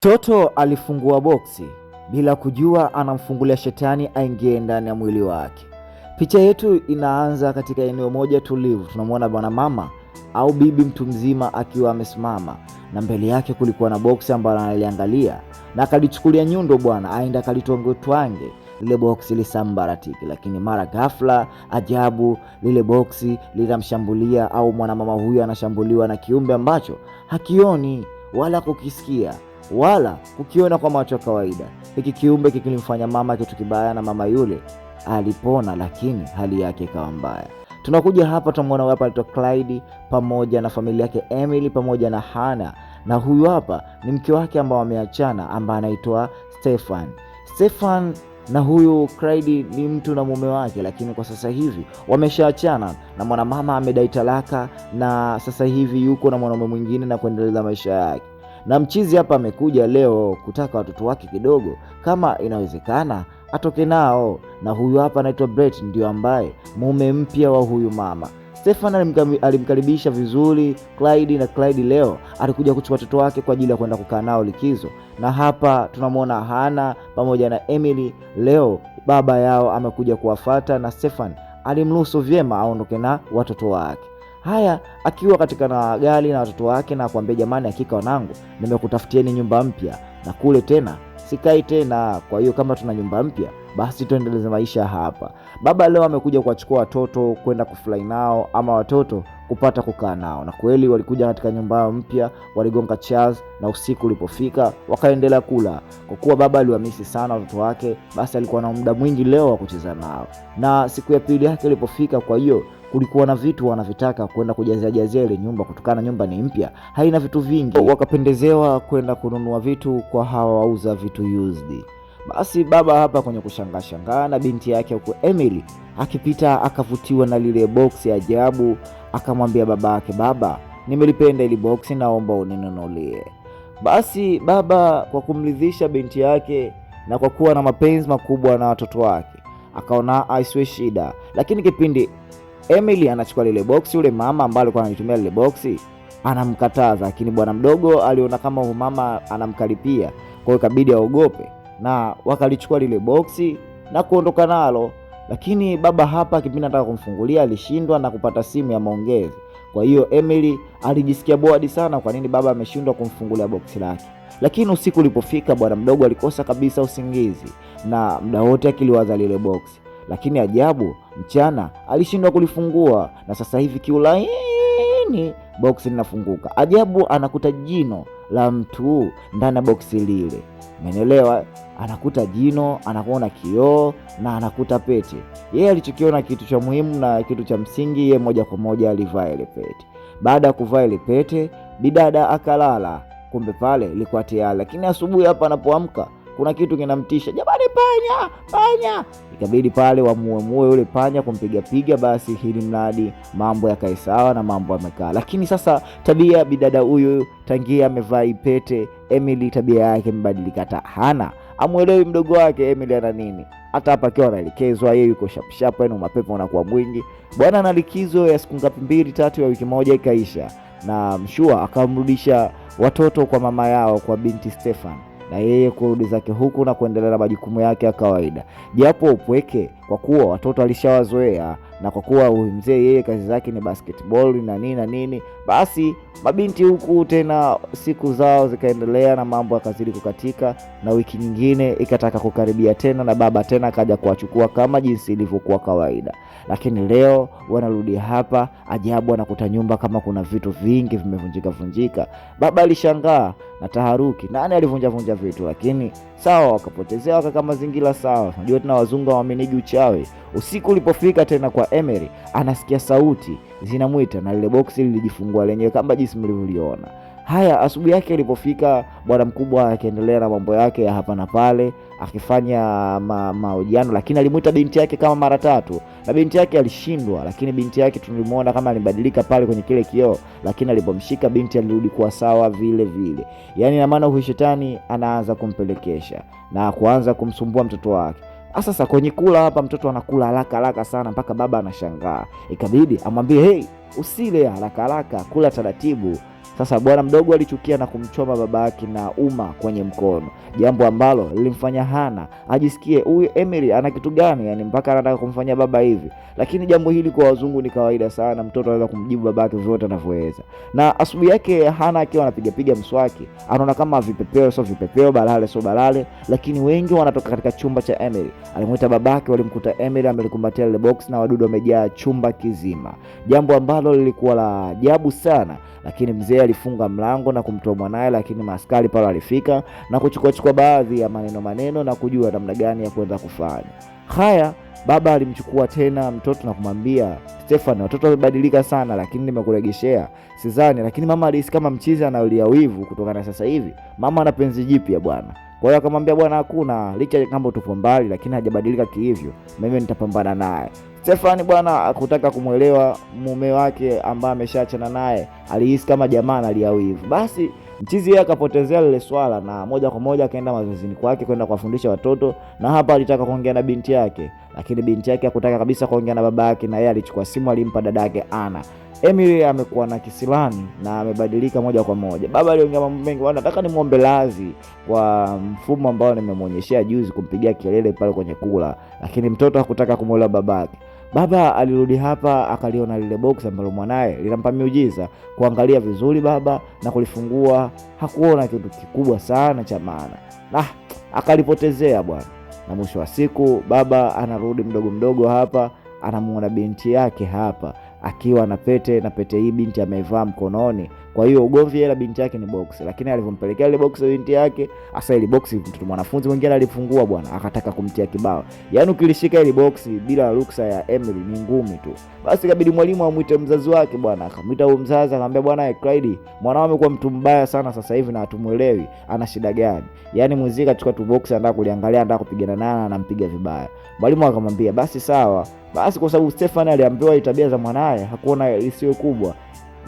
Toto alifungua boksi bila kujua anamfungulia shetani aingie ndani ya mwili wake. Picha yetu inaanza katika eneo moja tulivu. Tunamwona bwana mama au bibi mtu mzima akiwa amesimama na mbele yake kulikuwa na boksi ambalo analiangalia na akalichukulia nyundo bwana aenda akalitwange lile boksi lisambaratiki. Lakini mara ghafla ajabu, lile boksi linamshambulia au mwanamama huyu anashambuliwa na kiumbe ambacho hakioni wala kukisikia wala kukiona kwa macho ya kawaida. Hiki kiumbe kikilimfanya mama kitu kibaya na mama yule alipona, lakini hali yake ikawa mbaya. Tunakuja hapa tunamwona hapa anaitwa Clyde pamoja na familia yake Emily pamoja na Hannah, na huyu hapa ni mke wake ambao wameachana ambaye anaitwa Stefan na huyu Clyde ni mtu na mume wake, lakini kwa sasa hivi wameshaachana na mwanamama amedai talaka na sasa hivi yuko na mwanaume mwingine na kuendeleza maisha yake. Na mchizi hapa amekuja leo kutaka watoto wake kidogo kama inawezekana atoke nao, na huyu hapa anaitwa Brett ndio ambaye mume mpya wa huyu mama. Stefan alimkaribisha vizuri Clyde, na Clyde leo alikuja kuchukua watoto wake kwa ajili ya kwenda kukaa nao likizo. Na hapa tunamwona Hannah pamoja na Emily, leo baba yao amekuja kuwafuata na Stefan alimruhusu vyema aondoke na watoto wake. Haya, akiwa katika na gari na watoto wake na kuambia jamani, hakika wanangu nimekutafutieni nyumba mpya na kule tena sikai tena, kwa hiyo kama tuna nyumba mpya basi tuendeleze maisha hapa. Baba leo amekuja kuwachukua watoto kwenda kufly nao ama watoto kupata kukaa nao, na kweli walikuja katika nyumba mpya, waligonga chairs na usiku ulipofika wakaendelea kula. Kwa kuwa baba aliwamisi sana watoto wake, basi alikuwa na muda mwingi leo wa kucheza nao, na siku ya pili yake ilipofika, kwa hiyo kulikuwa na vitu wanavitaka kwenda kujazia ile nyumba kutokana nyumba ni mpya, haina vitu vingi. Wakapendezewa kwenda kununua vitu kwa hawa wauza vitu used. Basi baba hapa kwenye kushangaa na binti yake huko Emily akipita akavutiwa na lile box ya ajabu, akamwambia babake, baba, nimelipenda ile box, naomba uninunulie. Basi baba kwa kumridhisha binti yake na kwa kuwa na mapenzi makubwa na watoto wake akaona aisiwe shida. Lakini kipindi Emily anachukua lile box, yule mama ambaye alikuwa anaitumia lile box anamkataza, lakini bwana mdogo aliona kama huyo mama anamkaripia, kwa hiyo ikabidi aogope na wakalichukua lile boksi na kuondoka nalo. Lakini baba hapa kipindi anataka kumfungulia alishindwa na kupata simu ya maongezi. Kwa hiyo Emily alijisikia bored sana, kwa nini baba ameshindwa kumfungulia boksi lake. Lakini usiku ulipofika, bwana mdogo alikosa kabisa usingizi na muda wote akiliwaza lile boksi. Lakini ajabu, mchana alishindwa kulifungua, na sasa hivi kiulaini boksi linafunguka. Ajabu, anakuta jino la mtu ndani ya boksi lile. Umeelewa? Anakuta jino, anakuona kioo na anakuta pete. Yeye alichokiona kitu cha muhimu na kitu cha msingi, yeye moja kwa moja alivaa ile pete. Baada ya kuvaa ile pete, bidada akalala. Kumbe pale ilikuwa tayari. Lakini asubuhi hapa anapoamka kuna kitu kinamtisha, jamani, panya. Ikabidi pale wamuue yule panya, kumpiga, basi hili mradi mambo yakae sawa na mambo yamekaa. Lakini sasa tabia bidada huyu tangia amevaa ipete, Emily tabia yake imebadilika. Hata Hannah amuelewi mdogo wake Emily ana nini. Hata hapa akiwa anaelekezwa yeye yuko sharp, yani mapepo unakuwa mwingi. Bwana ana likizo ya siku ngapi, 2-3 ya wiki moja ikaisha, na mshua akamrudisha watoto kwa mama yao, kwa binti Stefan, na yeye kurudi zake huku na kuendelea na majukumu yake ya kawaida, japo upweke kwa kuwa watoto alishawazoea, na kwa kuwa huyu mzee yeye kazi zake ni basketball na nini. Basi mabinti huku tena siku zao zikaendelea na mambo yakazidi kukatika, na wiki nyingine ikataka kukaribia tena, na baba tena akaja kuwachukua kama jinsi ilivyokuwa kawaida. Lakini leo wanarudi hapa, ajabu, anakuta nyumba kama kuna vitu vingi vimevunjika. Baba alishangaa na taharuki, nani alivunja vitu? Lakini sawa, wakapotezea wakaka mazingira sawa. Unajua tena wazungu waaminigi uchawi. Usiku ulipofika tena kwa Emily, anasikia sauti zinamwita na lile boksi lilijifungua lenyewe kama jinsi mlivyoliona. Haya, asubuhi yake ilipofika, bwana mkubwa akaendelea na mambo yake ya hapa na pale akifanya mahojiano, lakini alimuita binti yake kama mara 3 na binti yake alishindwa. Lakini binti yake tulimuona kama alibadilika pale kwenye kile kioo, lakini alipomshika binti alirudi kuwa sawa vile. Yani na maana huyu shetani anaanza kumpelekesha na kuanza kumsumbua mtoto wake. Sasa kwenye kula hapa mtoto anakula haraka sana mpaka baba anashangaa. Ikabidi amwambie, hey, usile haraka, kula taratibu. Sasa bwana mdogo alichukia na kumchoma babake na uma kwenye mkono, jambo ambalo lilimfanya Hana ajisikie huyu Emily ana kitu gani, yani mpaka anataka kumfanyia baba hivi. Lakini jambo hili kwa wazungu ni kawaida sana, mtoto anaweza kumjibu babake vyote anavyoweza. Na asubuhi yake Hana akiwa anapiga mswaki, anaona kama vipepeo sio vipepeo, balale sio balale, lakini wengi wanatoka katika chumba cha Emily. Alimuita babake, walimkuta Emily amelikumbatia ile box na wadudu wamejaa chumba kizima, jambo ambalo lilikuwa la ajabu sana. Lakini mzee alifunga mlango na kumtoa mwanae, lakini maaskari pale walifika na kuchukua baadhi ya maneno na kujua namna gani ya kwenda kufanya haya. Baba alimchukua tena mtoto na kumwambia, Stefan, watoto wamebadilika sana, lakini nimekuregeshea sidhani. Lakini mama alihisi kama mchizi analia wivu kutokana sasa hivi mama ana penzi jipya bwana. Kwa hiyo akamwambia, bwana, hakuna, licha kama tupo mbali lakini hajabadilika kihivyo, mimi nitapambana naye. Stefan bwana akutaka kumuelewa mume wake ambaye ameshaachana naye, alihisi kama jamaa analia wivu. Basi mchizi yeye akapotezea lile swala na moja kwa moja akaenda mazozini kwake kwenda kuwafundisha watoto, na hapa alitaka kuongea na binti yake, lakini binti yake hakutaka kabisa kuongea na baba yake, na yeye alichukua simu alimpa dada yake Ana. Emily amekuwa na kisilani na amebadilika moja kwa moja. Baba aliongea mambo mengi, nataka nimuombe radhi kwa mfumo ambao nimemuonyeshia juzi kumpigia kelele pale kwenye kula, lakini mtoto hakutaka kumuelewa babake. Baba alirudi hapa akaliona lile box ambalo mwanae linampa miujiza. Kuangalia vizuri baba na kulifungua, hakuona kitu kikubwa sana cha maana, na akalipotezea bwana. Na mwisho wa siku baba anarudi mdogo hapa, anamuona binti yake hapa akiwa na pete, na pete hii binti amevaa mkononi. Kwa hiyo ugomvi yeye binti yake ni box, lakini alivyompelekea ile box binti yake, asa ile box mtoto mwanafunzi mwingine alifungua bwana, akataka kumtia kibao. Yaani ukilishika ile box bila ruksa ya Emily ni ngumi tu. Basi ikabidi mwalimu amuite mzazi wake bwana, akamwita huyo mzazi akamwambia, bwana Clyde, mwanao amekuwa mtu mbaya sana sasa hivi na hatumuelewi, ana shida gani? Yaani mzee kachukua tu box anataka kuliangalia, anataka kupigana naye, anampiga vibaya. Mwalimu akamwambia basi sawa. Basi kwa sababu Stefan aliambiwa tabia za mwanae hakuona isiwe kubwa,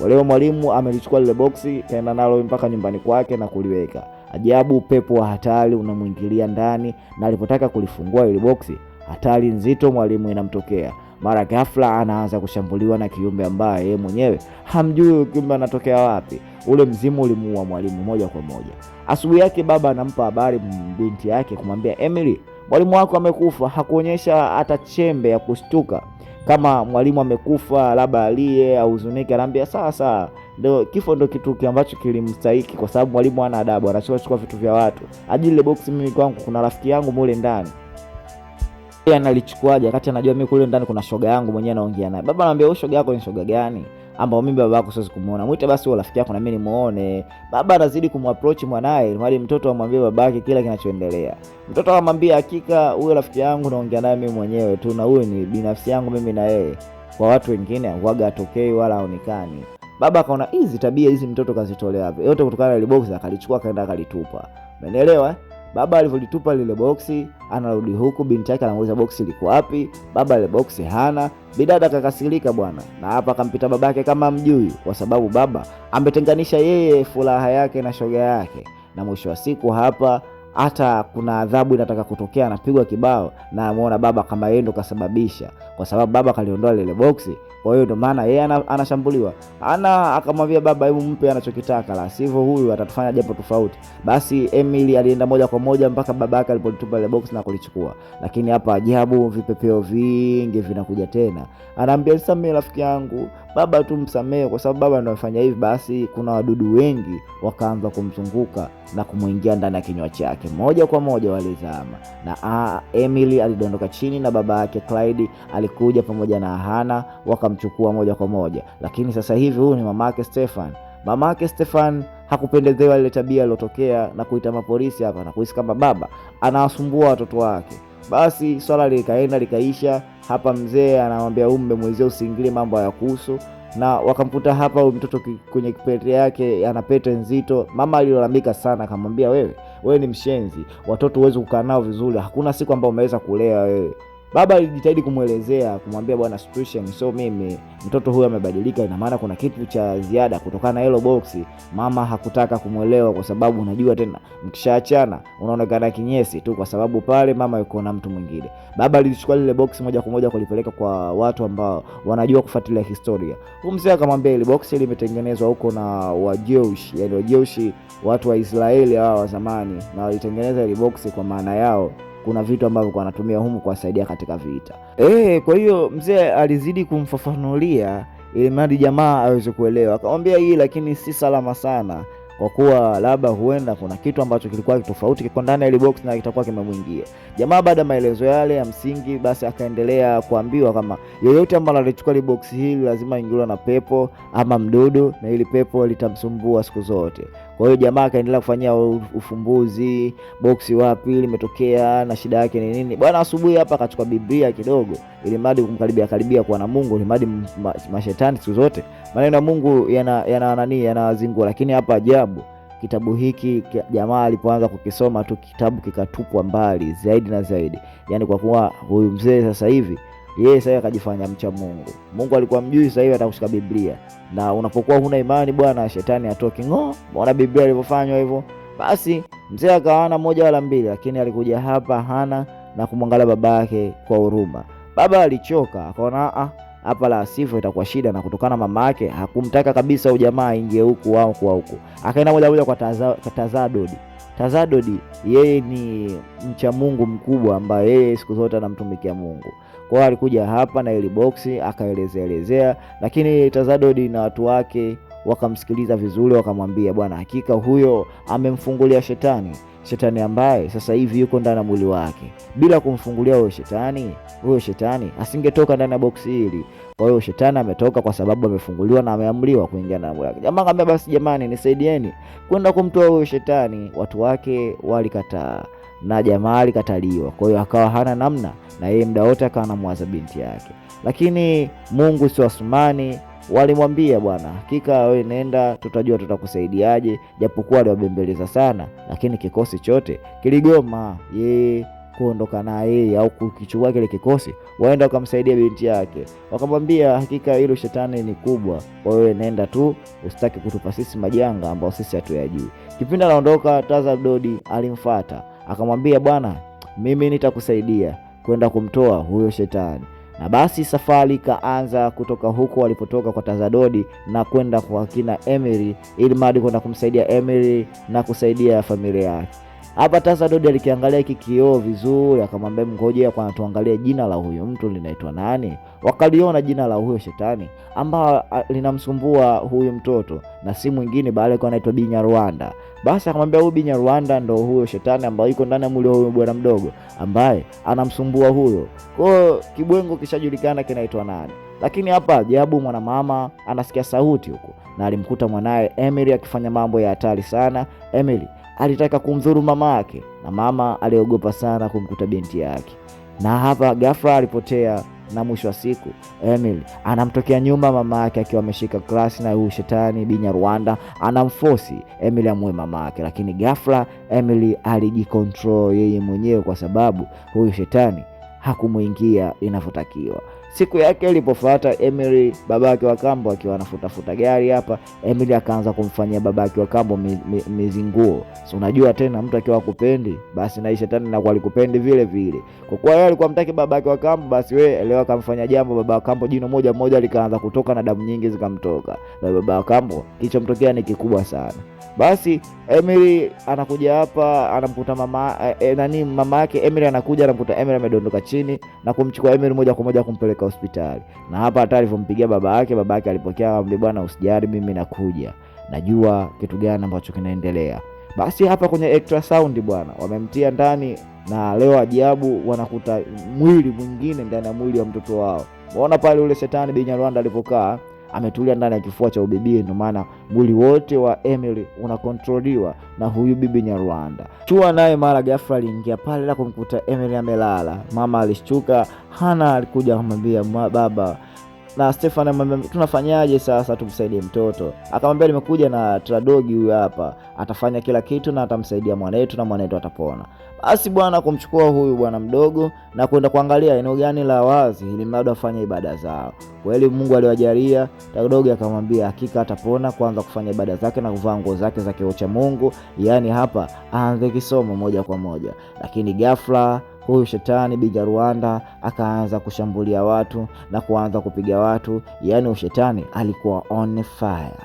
leo mwalimu amelichukua lile boksi kaenda nalo mpaka nyumbani kwake na kuliweka. Ajabu, upepo wa hatari unamuingilia ndani, na alipotaka kulifungua ile boksi, hatari nzito mwalimu inamtokea. Mara ghafla anaanza kushambuliwa na kiumbe ambaye yeye mwenyewe hamjui kiumbe anatokea wapi. Ule mzimu ulimuua mwalimu moja kwa moja. Asubuhi yake baba anampa habari binti yake kumwambia, Emily, mwalimu wako amekufa. Hakuonyesha hata chembe ya kushtuka kama mwalimu amekufa labda alie au huzunike. Anaambia sawa, ndio kifo ndio kitu ambacho kilimstahiki, kwa sababu mwalimu hana adabu, anachukua vitu vya watu. Ajili ile box mimi kwangu kuna rafiki yangu mule ndani, yeye analichukuaje wakati anajua mimi kule ndani kuna shoga yangu mwenyewe naongea naye. Baba anamwambia, wewe shoga yako ni shoga gani ambao mimi baba yako siwezi kumuona? Muite basi wewe rafiki yako na mimi nimuone. Baba anazidi kumapproach mwanae, ili mtoto amwambie babake kila kinachoendelea. Mtoto anamwambia, hakika huyo rafiki yangu naongea naye mimi mwenyewe tu, na huyo ni binafsi yangu mimi na yeye, kwa watu wengine huaga atokei wala haonekani. Baba akaona hizi tabia hizi mtoto kazitolea wapi? Yote kutokana na ile box akalichukua kaenda akalitupa. Umeelewa? Baba alivyolitupa lile boksi, anarudi huku, binti yake anamuuliza boksi liko wapi? Baba ile boksi hana. Bidada akakasirika bwana, na hapa akampita babake kama mjui, kwa sababu baba ametenganisha yeye furaha yake na shoga yake. Na mwisho wa siku hapa hata kuna adhabu inataka kutokea, anapigwa kibao, na amuona baba kama yeye ndo kasababisha, kwa sababu baba kaliondoa lile boksi. Kwa hiyo ndo maana yeye anashambuliwa. Akamwambia baba, hebu mpe anachokitaka, la sivyo huyu atatufanya jambo tofauti. Basi Emily alienda moja kwa moja mpaka babake alipolitupa ile box na kulichukua. Lakini hapa ajabu, vipepeo vingi vinakuja tena. Anaambia, nisamee rafiki yangu. Baba tu msamee, kwa sababu baba ndo amefanya hivi. Basi kuna wadudu wengi wakaanza kumzunguka na kumuingia ndani ya kinywa chake. Moja kwa moja walizama, na Emily alidondoka chini, na baba yake Clyde alikuja pamoja na Hana wakamchukua moja kwa moja. Lakini sasa hivi huyu ni mamake Stefan. Mamake Stefan hakupendezewa ile tabia iliyotokea na kuita mapolisi hapa na kuhisi kama baba anawasumbua watoto wake. Basi swala likaenda likaisha. Hapa mzee anamwambia umbe mwezio usiingilie mambo ya kuhusu, na wakamkuta hapa mtoto kwenye pete yake ana pete nzito. Mama alilalamika sana, akamwambia, wewe ni mshenzi, watoto huwezi kukaa nao vizuri, hakuna siku ambayo umeweza kulea wewe. Baba alijitahidi kumuelezea, kumwambia bwana situation so mimi mtoto huyu amebadilika, ina maana kuna kitu cha ziada kutokana na hilo boksi. Mama hakutaka kumuelewa kwa sababu unajua tena mkishaachana unaonekana kinyesi tu, kwa sababu pale mama yuko na mtu mwingine. Baba alichukua lile boksi moja kwa moja kulipeleka kwa watu ambao wanajua kufuatilia historia. Huyu mzee akamwambia ile boksi limetengenezwa huko na Wajeushi, yani Wajeushi, watu wa Israeli hao wa zamani, na walitengeneza ile boksi kwa maana yao kuna vitu ambavyo wanatumia humu kuwasaidia katika vita. Kwa hiyo mzee alizidi kumfafanulia ili mradi jamaa aweze kuelewa. Akamwambia hii lakini si salama sana, kwa kuwa labda huenda kuna kitu ambacho kilikuwa tofauti kiko ndani ya ile box na kitakuwa kimemwingia. Jamaa baada ya maelezo yale ya msingi, basi akaendelea kuambiwa kama yeyote ambaye alichukua ile box hili lazima ingiliwe na pepo ama mdudu, na ile pepo litamsumbua siku zote. Kwa hiyo jamaa akaendelea kufanyia ufumbuzi, boksi wapi limetokea na shida yake ni nini. Bwana asubuhi hapa akachukua Biblia kidogo ili mradi kumkaribia kwa na Mungu, ili mradi mashetani siku zote maneno ya Mungu yanazingua. Lakini hapa ajabu, kitabu hiki jamaa alipoanza kukisoma tu kitabu kikatupwa mbali zaidi na zaidi. Yani kwa kuwa huyu mzee sasa hivi yeye sasa akajifanya mcha Mungu. Mungu alikuwa mjui, sasa hivi atakushika Biblia. Na unapokuwa huna imani bwana, shetani atoki ngo. Mbona Biblia ilivyofanywa hivyo? Basi mzee akaona moja wala mbili, lakini alikuja hapa hana na kumwangalia babake kwa huruma. Baba alichoka, akaona hapa la sivyo itakuwa shida, na kutokana mama yake hakumtaka kabisa ujamaa aingie huku au kwa huku. Akaenda moja kwa Tazadodi. Tazadodi yeye ni mcha Mungu mkubwa ambaye yeye siku zote anamtumikia Mungu. Kwa hiyo alikuja hapa na ile boksi akaelezea, lakini Tazadodi na watu wake wakamsikiliza vizuri, wakamwambia bwana, hakika huyo amemfungulia shetani ambaye sasa hivi yuko ndani ya mwili wake. Bila kumfungulia huyo shetani asingetoka ndani ya boksi hili. Kwa hiyo shetani ametoka kwa sababu amefunguliwa na ameamriwa kuingia ndani ya mwili wake. Jamaa akamwambia basi jamani, nisaidieni kwenda kumtoa huyo shetani. Watu wake walikataa na jamaa alikataliwa. Kwa hiyo akawa hana namna, na yeye muda wote akawa anamwaza binti yake. Lakini Mungu si Asumani, walimwambia bwana, hakika wewe nenda, tutajua tutakusaidiaje. Japokuwa aliwabembeleza sana, lakini kikosi chote kiligoma yeye kuondoka na yeye au kukichukua kile kikosi waenda kumsaidia binti yake. Wakamwambia hakika hilo shetani ni kubwa, kwa hiyo nenda tu, usitaki kutupa sisi majanga ambao sisi hatuyajui. Kipindi anaondoka, Tazadodi alimfuata akamwambia bwana, mimi nitakusaidia kwenda kumtoa huyo shetani. Na basi safari kaanza kutoka huko walipotoka kwa Tazadodi na kwenda kwa kina Emily, ili mradi kwenda kumsaidia Emily na kusaidia familia yake. Hapa Tazadodi alikiangalia hiki kioo vizuri, akamwambia ngoja kwa tuangalie jina la huyo mtu linaitwa nani. Wakaliona jina la huyo shetani ambao linamsumbua huyo mtoto, na si mwingine bali alikuwa anaitwa Binyarwanda. Basi akamwambia huyo Binyarwanda ndo huyo shetani ambaye yuko ndani ya mwili wa huyo bwana mdogo ambaye anamsumbua huyo. Kwa hiyo kibwengo kishajulikana kinaitwa nani. Lakini hapa ajabu, mwanamama anasikia sauti huko na alimkuta mwanae Emily akifanya mambo ya hatari sana. Emily alitaka kumdhuru mama yake na mama aliogopa sana kumkuta binti yake. Na hapa ghafla alipotea, na mwisho wa siku Emily anamtokea nyuma mama yake akiwa ameshika klasi, na huyu shetani Binyarwanda anamforce Emily amue mama yake. Lakini ghafla Emily alijikontrol yeye mwenyewe kwa sababu huyu shetani hakumuingia inavyotakiwa. Siku yake ilipofuata, Emily babake wa kambo akiwa anafuta gari hapa, Emily akaanza kumfanyia babake wa kambo mizinguo. So unajua tena mtu akiwa kupendi, basi na shetani na kwa alikupendi vile vile. Kwa kuwa yeye alikuwa mtaki babake wa kambo, basi wewe leo akamfanya jambo baba wa kambo, jino moja likaanza kutoka na damu nyingi zikamtoka. Na baba wa kambo kilichomtokea ni kikubwa sana. Basi Emily anakuja hapa, anamkuta mama yake Emily anakuja, anamkuta Emily amedondoka chini na kumchukua Emily moja kwa moja kumpeleka hospitali. Na hapa hata alipompigia baba yake alipokea, akamwambia bwana, usijali, mimi nakuja, najua kitu gani ambacho kinaendelea. Basi hapa kwenye ultrasound bwana wamemtia ndani, na leo ajabu wanakuta mwili mwingine ndani ya mwili wa mtoto wao. Unaona pale ule shetani Binyarwanda alipokaa ametulia ndani ya kifua cha ubibi, ndio maana mwili wote wa Emily unakontroliwa na huyu bibi Nyarwanda. Chua naye mara ghafla aliingia pale na kumkuta Emily amelala. Mama alishtuka, Hana alikuja kumwambia baba, na Stefan amwambia tunafanyaje sasa tumsaidie mtoto? Akamwambia nimekuja na Tradogi huyu hapa, atafanya kila kitu na atamsaidia mwanetu na mwanetu atapona. Basi bwana kumchukua huyu bwana mdogo na kwenda kuangalia eneo gani la wazi ili mradi afanye ibada zao. Kweli Mungu aliwajalia, Tradogi akamwambia hakika atapona, kuanza kufanya ibada zake na kuvaa nguo zake za kiroho cha Mungu, yani hapa aanze kisomo moja kwa moja. Lakini ghafla huyu shetani Binyarwanda akaanza kushambulia watu na kuanza kupiga watu. Yani ushetani alikuwa on fire,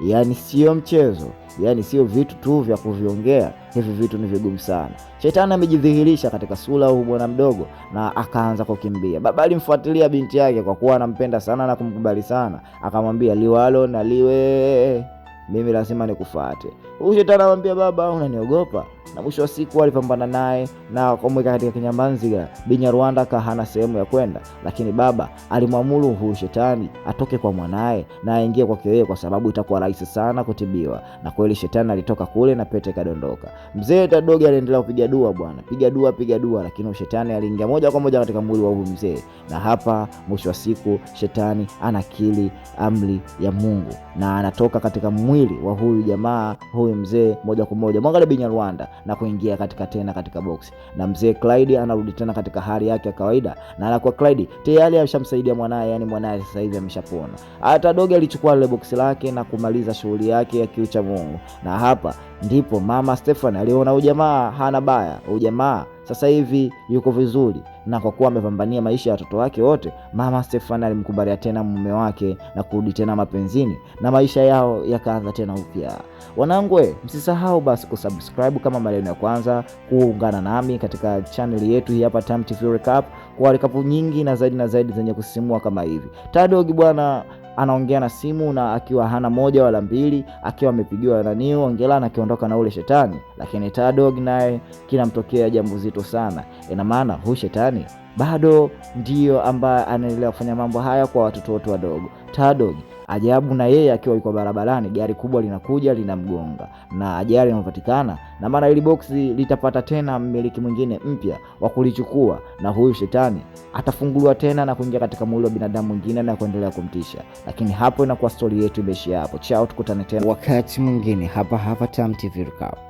yani sio mchezo, yani sio vitu tu vya kuviongea, hivi vitu ni vigumu sana. Shetani amejidhihirisha katika sura huyu bwana mdogo na akaanza kukimbia. Baba alimfuatilia binti yake kwa kuwa anampenda sana na kumkubali sana, akamwambia liwalo na liwe, mimi lazima nikufuate. Huyu shetani anamwambia baba unaniogopa? Na mwisho wa siku alipambana naye na kumweka katika kinyambanzi. Binyarwanda hana sehemu ya kwenda, lakini baba alimwamuru huyu shetani atoke kwa mwanae na aingie kwake yeye, kwa sababu itakuwa rahisi sana kutibiwa. Na kweli shetani alitoka kule na pete kadondoka. Mzee Tradogi aliendelea kupiga dua, bwana piga dua, lakini shetani aliingia moja kwa moja katika mwili wa huyu mzee. Na hapa mwisho wa siku shetani anakili amri ya Mungu na anatoka katika mwili wa huyu jamaa, huyu mzee moja kwa moja. Mwangalie Binyarwanda na kuingia katika box, na mzee Clyde anarudi tena katika hali yake ya kawaida, na anakuwa Clyde tayari ameshamsaidia mwanae, yani mwanae sasa hivi ameshapona. Tradogi alichukua ile box lake na kumaliza shughuli yake ya kiucha Mungu. Na hapa ndipo mama Stefan aliona ujamaa hana baya, ujamaa sasa hivi yuko vizuri, na kwa kuwa amepambania maisha ya watoto wake wote, mama Stefan alimkubalia tena mume wake na kurudi tena mapenzini na maisha yao yakaanza tena upya. Wanangu, msisahau basi kusubscribe kama mara ya kwanza kuungana nami katika channel yetu hii hapa Tam TV Recap, kwa recap nyingi na zaidi zenye kusisimua kama hivi. Tradogi bwana anaongea na simu na akiwa hana moja wala mbili, akiwa amepigiwa na niyo ongela na akiondoka na ule shetani. Lakini Tradogi naye kinamtokea jambo zito sana. Ina maana huyu shetani bado ndio ambaye anaendelea kufanya mambo haya kwa watoto wote wadogo. Tradogi ajabu, na yeye akiwa yuko barabarani gari kubwa linakuja linamgonga na ajali inapatikana, na maana ile box litapata tena mmiliki mwingine mpya wa kulichukua, na huyu shetani atafunguliwa tena na kuingia katika mwili wa binadamu mwingine na kuendelea kumtisha. Lakini hapo inakuwa story yetu imeishia hapo. Chao, tukutane tena wakati mwingine hapa Tam TV Recap.